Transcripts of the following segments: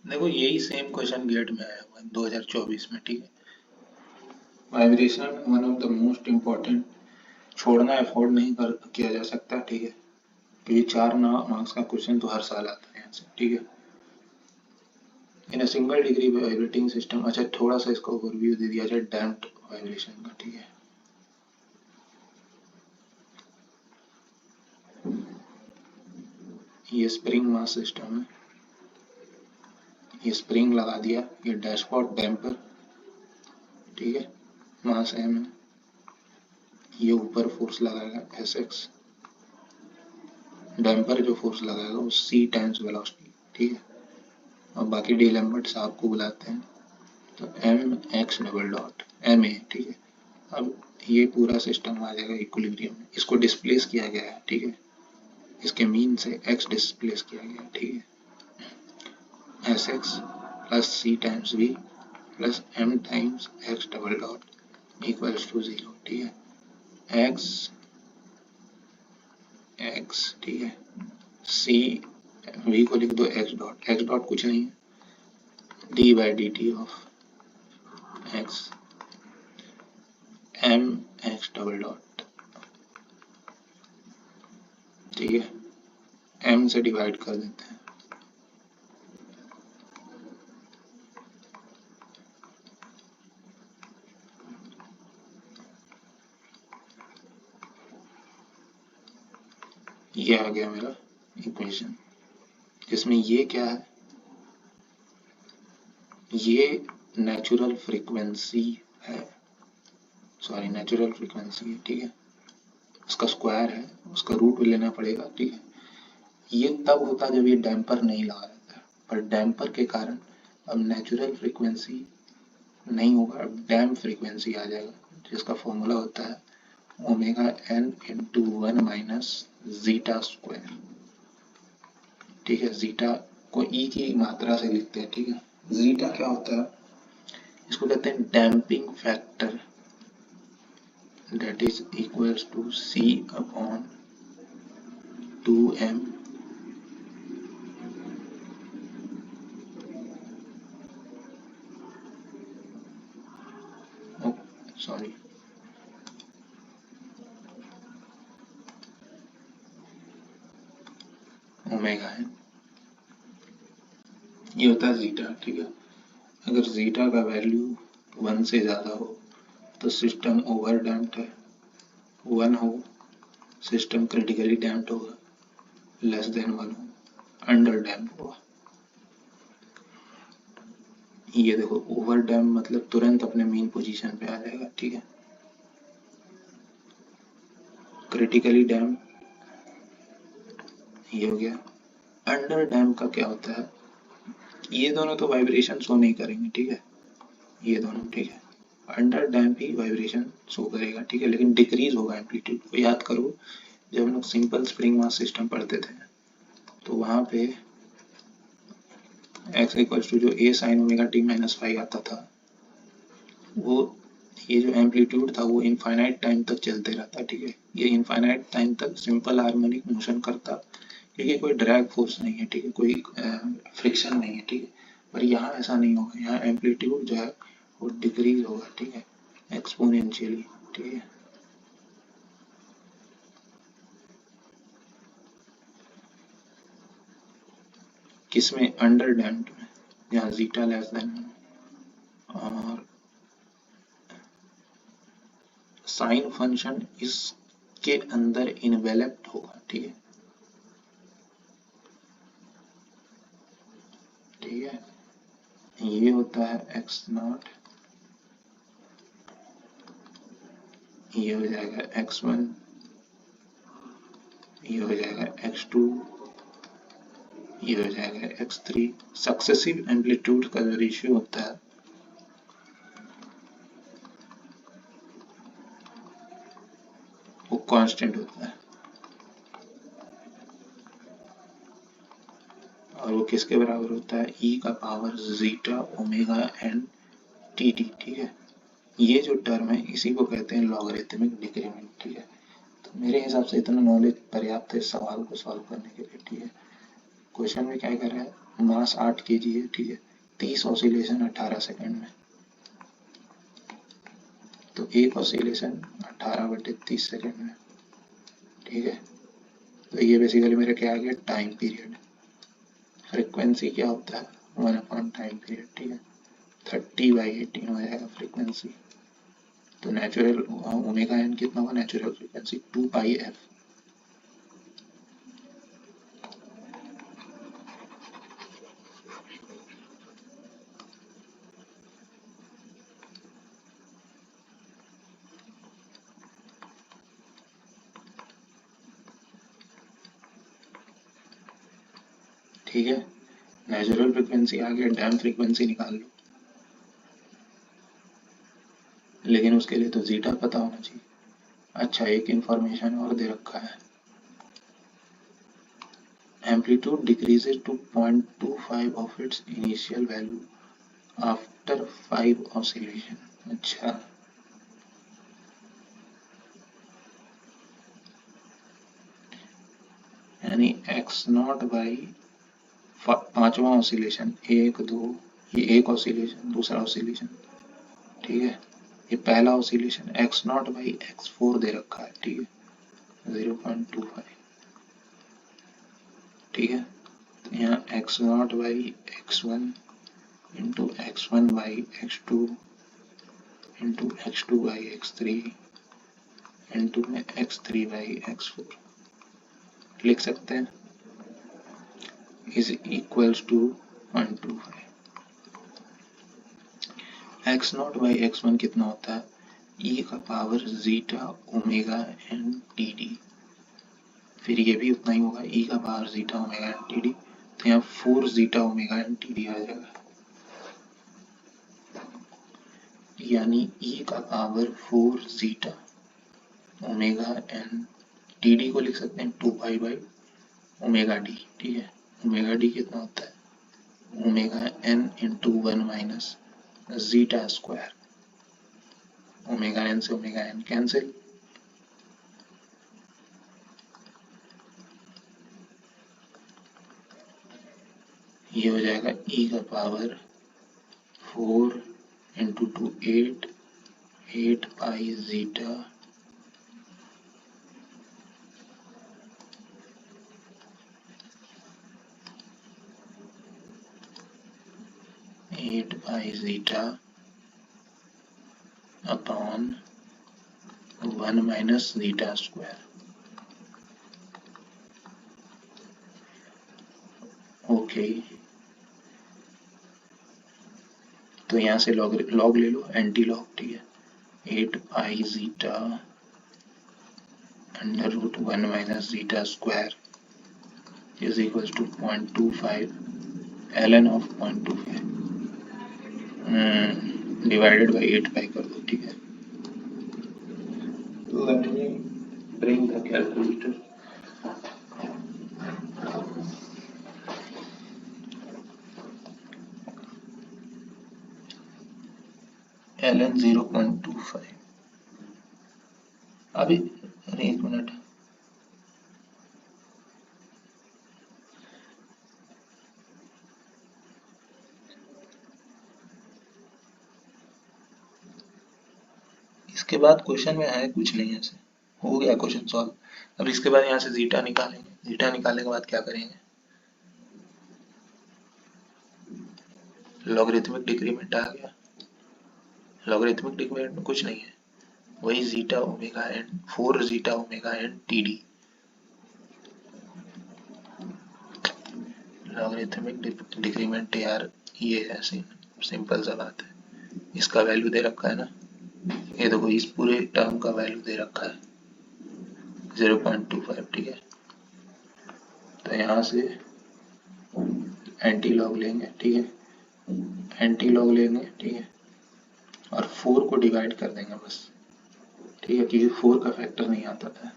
देखो यही same question gate में आया हुआ है 2024 में, ठीक है। Vibration one of the most important, छोड़ना अफोर्ड नहीं किया जा सकता, ठीक है, क्योंकि 4 मार्क्स का क्वेश्चन तो हर साल आता है यहाँ से, ठीक है। In a single degree vibrating system, अच्छा थोड़ा सा इसका ओवरव्यू दे दिया जाए डैम्प्ड वाइब्रेशन का, ठीक है। ये स्प्रिंग मास सिस्टम है, ये स्प्रिंग लगा दिया, ये डैशपॉट डैम्पर, ठीक है, मास एम है, ये ऊपर फोर्स लगाएगा एस एक्स, डैम्पर जो फोर्स लगाएगा वो सी टाइम्स वेलोसिटी, ठीक है। और बाकी डी लैम्बर्ट साहब को बुलाते हैं, तो m x double dot m a, ठीक है। अब ये पूरा सिस्टम आ जाएगा इक्विलिब्रियम में, इसको डिस्प्लेस किया गया है, ठीक है, इसके मीन से एक्स डिस्प्लेस किया गया है, ठीक है। S x plus c times v plus m times x double dot equals to 0, ठीक है। एक्स एक्स, ठीक है, सी वी को लिख दो एक्स डॉट कुछ नहीं है, d by d t of x m x double dot, ठीक है, एम से डिवाइड कर देते हैं, ये आ गया मेरा इक्वेशन, जिसमें ये क्या है, ये नेचुरल फ्रीक्वेंसी है, सॉरी नेचुरल फ्रीक्वेंसी है, ठीक है, उसका स्क्वायर है, उसका रूट भी लेना पड़ेगा, ठीक है। ये तब होता जब ये डैम्पर नहीं लगा रहता, पर डैम्पर के कारण अब नेचुरल फ्रीक्वेंसी नहीं होगा, अब डैम्प फ्रीक्वेंसी आ जाएगा, जिसका फॉर्मूला होता है omega n into 1 minus zeta square, ठीक है। जीटा को ई की मात्रा से लिखते हैं, ठीक है। जीटा क्या होता है, इसको कहते हैं damping factor, that is equals to C upon 2m sorry omega है, ये होता है जीटा, ठीक है। अगर जीटा का वैल्यू 1 से ज़्यादा हो तो सिस्टम ओवर डैम्प्ड है, 1 हो सिस्टम क्रिटिकली डैम्प्ड होगा, लेस देन 1 हो अंडर डैम्प्ड होगा। ये देखो ओवर डैम्प मतलब तुरंत अपने मेन पोजीशन पे आ जाएगा, ठीक है। क्रिटिकली डैम्प ये हो गया। अंडर डैम्प का क्या होता है, ये दोनों तो वाइब्रेशन शो नहीं करेंगे, ठीक है, ये दोनों, ठीक है। अंडर डैम्प ही वाइब्रेशन शो करेगा, ठीक है, लेकिन डिक्रीज होगा एम्पलीट्यूड को। याद करो जब हम लोग सिंपल स्प्रिंग मास सिस्टम पढ़ते थे तो वहां पे x इक्वल्स टू जो a sine omega T minus five आता था, वो ये जो एम्पलीट्यूड था वो इनफाइनाइट टाइम तक चलते रहता, ठीक है। ये इनफाइनाइट टाइम तक सिंपल हार्मोनिक मोशन करता, क्योंकि कोई ड्रैग फोर्स नहीं है, ठीक है, कोई फ्रिक्शन नहीं है, ठीक है। पर यहाँ ऐसा नहीं होगा, यहाँ एम्पलीट्यूड जो है वो डिक्रीज होगा, ठीक है, एक्सपोनेंशियली, ठीक है। किसमें, अंडर डैम्प्ड में, जहाँ जीटा लेस देन, और साइन फंक्शन इसके अंदर इन्वेलप्ड होगा, ठीक है, ठीक है। ये होता है एक्स नॉट, ये हो जाएगा x1, ये हो जाएगा x2, ये हो जाएगा x3। सक्सेसिव एम्पलीट्यूड का जो रेशियो होता है वो कांस्टेंट होता है, और वो किसके बराबर होता है, e का power zeta omega n t t, ठीक है। ये जो टर्म है इसी को कहते हैं लॉगरिथमिक डिक्रीमेंट, ठीक है। तो मेरे हिसाब से इतना नॉलेज पर्याप्त है इस सवाल को सॉल्व करने के लिए, ठीक है। क्वेश्चन में क्या कर रहा है, मास 8 kg है, ठीक है, 30 ऑसिलेशन 18 सेकंड में, तो एक ऑसिलेशन 18/30 सेकंड में, ठीक है। तो ये बेसिकली मेरा क्या आ गया, टाइम पीरियड। फ्रीक्वेंसी क्या होता है, 1 टाइम पीरियड, ठीक है। 30/18 हो जाएगा फ्रीक्वेंसी। तो नेचुरल ओमेगा एन कितना होगा, नेचुरल फ्रीक्वेंसी 2πf। ठीक है, नेचुरल फ्रीक्वेंसी आ गया, डैम फ्रीक्वेंसी निकाल लो, लेकिन उसके लिए तो जीटा पता होना चाहिए। अच्छा, एक इंफॉर्मेशन और दे रखा है, amplitude decreases to 0.25 of its initial value after 5 oscillation. अच्छा, यानी x0/5वां ऑसिलेशन, 1 2, ये एक ऑसिलेशन, दूसरा ऑसिलेशन, ठीक है। ये पहला ऑसिलेशन x0/x4 दे रखा है, ठीक है, 0.25, ठीक है। तो यहाँ x0/x1 into x1/x2 into x2/x3 into में x3/x4 लिख सकते हैं, इज इक्वल्स टू 0.25। x0/x1 कितना होता है, e का power zeta omega n t d, फिर ये भी उतना ही होगा, e का power zeta omega n t d, तो यहाँ 4 zeta omega n t d आ जाएगा, यानी e का power 4 zeta omega n t d को लिख सकते हैं 2π/ओमेगा डी, ठीक है। ओमेगा डी कितना होता है, omega n into 1 minus zeta square, omega n से ओमेगा एन कैंसिल, ये हो जाएगा e का power 4 into 2 8 pi zeta 8 pi zeta upon 1 minus zeta square. Okay, तो यहाँ से लॉग ले लो, एंटी लॉग, ठीक है। 8 pi zeta under root 1 minus zeta square is equal to 0.25 ln of 0.25 divided by 8 pi कर दो, ठीक है। Let me bring the calculator. ln 0.25, अभी अरे 1 मिनट, इसके बाद क्वेश्चन में है कुछ नहीं, ऐसे हो गया क्वेश्चन सॉल्व। अब इसके बाद यहाँ से जीटा निकालेंगे, जीटा निकालने के बाद क्या करेंगे, लॉगरिथमिक डिक्रीमेंट आ गया, लॉगरिथमिक डिक्रीमेंट में कुछ नहीं है, वही zeta omega n 4 zeta omega n t d, logarithmic decrement यार ये है, सिंपल सा बात है, इसका वैल्यू दे रखा है ना, ये देखो इस पूरे टर्म का वैल्यू दे रखा है 0.25, ठीक है। तो यहाँ से एंटी लॉग लेंगे, ठीक है, एंटी लॉग लेंगे, ठीक है, और 4 को डिवाइड कर देंगे बस, ठीक है, क्योंकि 4 का फैक्टर नहीं आता था,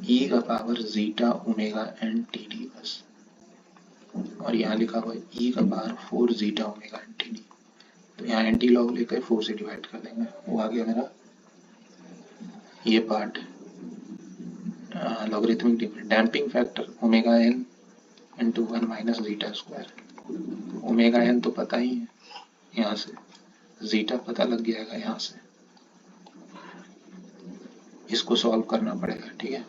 e का power zeta omega n t d बस, और यहाँ लिखा हुआ है e का power 4 zeta omega n t d, तो यहाँ एंटी लॉग लेकर 4 से डिवाइड कर देंगे, वो आ गया मेरा ये part. Logarithmic damping factor omega n into 1 minus zeta square. Omega n तो पता ही है, यहाँ से जीटा पता लग जाएगा यहाँ से। इसको सॉल्व करना पड़ेगा, ठीक है।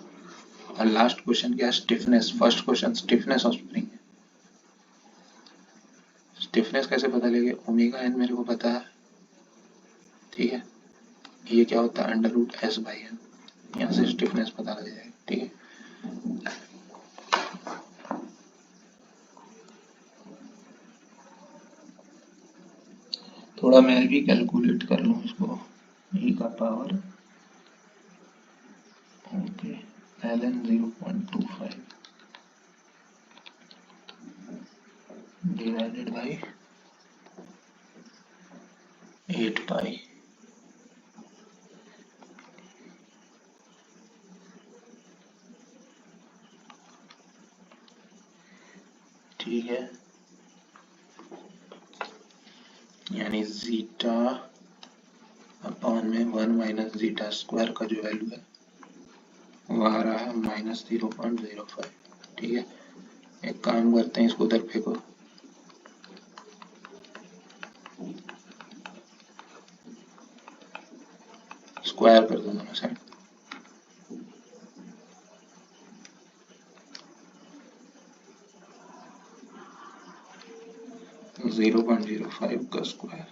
और लास्ट क्वेश्चन क्या है, stiffness. First question stiffness of spring है। स्टिफनेस कैसे पता लगे, ओमेगा एन मेरे को पता है, ठीक है। ये क्या होता है, under root s by n, यहाँ से स्टिफनेस पता लग जाएगा, ठीक है। थोड़ा मैं भी कैलकुलेट कर लूँ इसको, ई का power okay l n 0.25 divided by 8 pi, ठीक है। यानी जीटा अपॉन में 1 माइनस जीटा स्क्वायर का जो वैल्यू है वो आ रहा है -0.05, ठीक है। एक काम करते हैं, इसको उधर फेंको, स्क्वायर कर दो दोनों साइड। तो 0.05 का स्क्वायर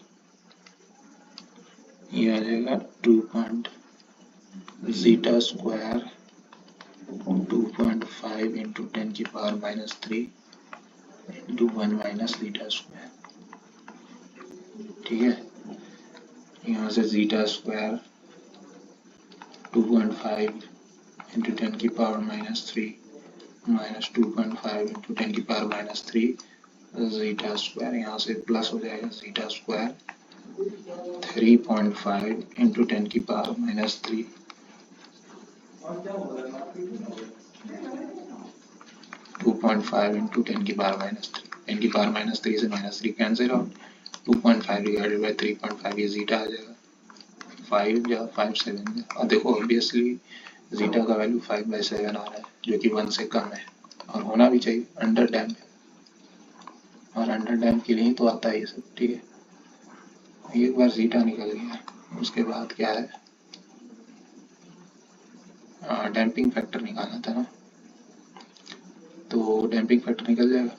ये आ जाएगा 2.जीटा स्क्वायर 2.5 इंटू 10 की power -3 into 1 minus zeta square, ठीक है। यहाँ से जीटा स्क्वायर 2.5 इंटू 10 की पावर -3 माइनस 2.5 इंटू 10 की पावर -3 जीटा स्क्वायर, यहाँ से प्लस हो जाएगा जीटा स्क्वायर 3.5 इंटू 10 की पावर -3 2.5 इंटू 10 की पावर -3, 10 की पावर -3 से -3 कैंसिल आउट, 2.5 डिवाइडेड बाई 3.5 ये जीटा आ जाएगा 5 या 5 7 या, और देखो ऑब्वियसली जीटा का वैल्यू 5/7 आ रहा है जो कि 1 से कम है और होना भी चाहिए, अंडर डैम है और अंडर डैम के लिए ही तो आता है ये सब, ठीक है। एक बार जीटा निकल गया उसके बाद क्या है, डैम्पिंग फैक्टर निकालना था ना, तो डैम्पिंग फैक्टर निकल जाएगा।